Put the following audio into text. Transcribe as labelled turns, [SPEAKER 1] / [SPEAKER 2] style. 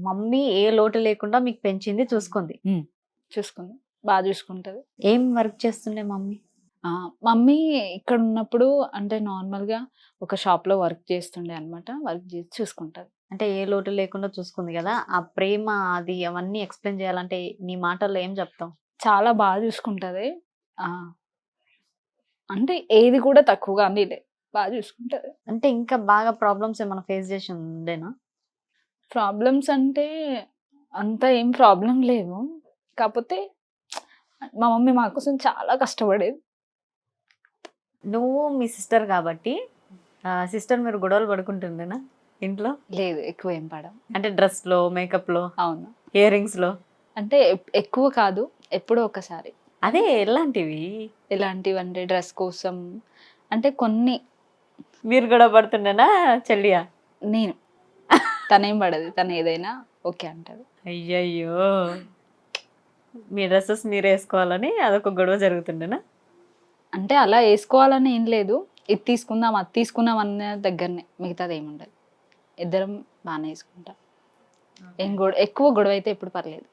[SPEAKER 1] Mummy ఏ లోటు లేకుండా మీకు పెంచింది, చూసుకుంది.
[SPEAKER 2] చూసుకుంది, బాగా చూసుకుంటది.
[SPEAKER 1] ఏం వర్క్ చేస్తుండే మమ్మీ?
[SPEAKER 2] మమ్మీ ఇక్కడ ఉన్నప్పుడు అంటే నార్మల్గా ఒక షాప్ లో వర్క్ చేస్తుండే అనమాట. వర్క్ చేసి చూసుకుంటది.
[SPEAKER 1] అంటే ఏ లోటు లేకుండా చూసుకుంది కదా, ఆ ప్రేమ అది అవన్నీ ఎక్స్ప్లెయిన్ చేయాలంటే నీ మాటల్లో ఏం చెప్తావు?
[SPEAKER 2] చాలా బాగా చూసుకుంటది. ఆ అంటే ఏది కూడా తక్కువగా లేదు, బాగా చూసుకుంటది.
[SPEAKER 1] అంటే ఇంకా బాగా ప్రాబ్లమ్స్ ఏమైనా ఫేస్ చేసి ఉండేనా?
[SPEAKER 2] ప్రాబ్లమ్స్ అంటే అంత ఏం ప్రాబ్లం లేవు, కాకపోతే మా మమ్మీ మా కోసం చాలా కష్టపడేది.
[SPEAKER 1] నువ్వు మీ సిస్టర్ కాబట్టి సిస్టర్ మీరు గొడవలు పడుకుంటుండేనా ఇంట్లో?
[SPEAKER 2] లేదు, ఎక్కువ ఏం పడం.
[SPEAKER 1] అంటే డ్రెస్ లో, మేకప్ లో,
[SPEAKER 2] అవును,
[SPEAKER 1] ఇయర్ రింగ్స్ లో?
[SPEAKER 2] అంటే ఎక్కువ కాదు, ఎప్పుడో ఒకసారి.
[SPEAKER 1] అదే ఎలాంటివి?
[SPEAKER 2] ఎలాంటివి అంటే డ్రెస్ కోసం అంటే కొన్ని.
[SPEAKER 1] మీరు గొడవ పడుతుండేనా చెల్లియా?
[SPEAKER 2] నేను, తనేం పడదు, తను ఏదైనా ఓకే అంటది.
[SPEAKER 1] అయ్యయ్యో, మీ డ్రెస్సెస్ మీరు వేసుకోవాలని అదొక గొడవ జరుగుతుండేనా?
[SPEAKER 2] అంటే అలా వేసుకోవాలని ఏం లేదు, ఇది తీసుకుందాం అది తీసుకుందాం అన్న దగ్గరనే, మిగతాది ఏముండదు. ఇద్దరం బాగానే వేసుకుంటాం. ఏం ఎక్కువ గొడవ అయితే ఎప్పుడు పర్లేదు.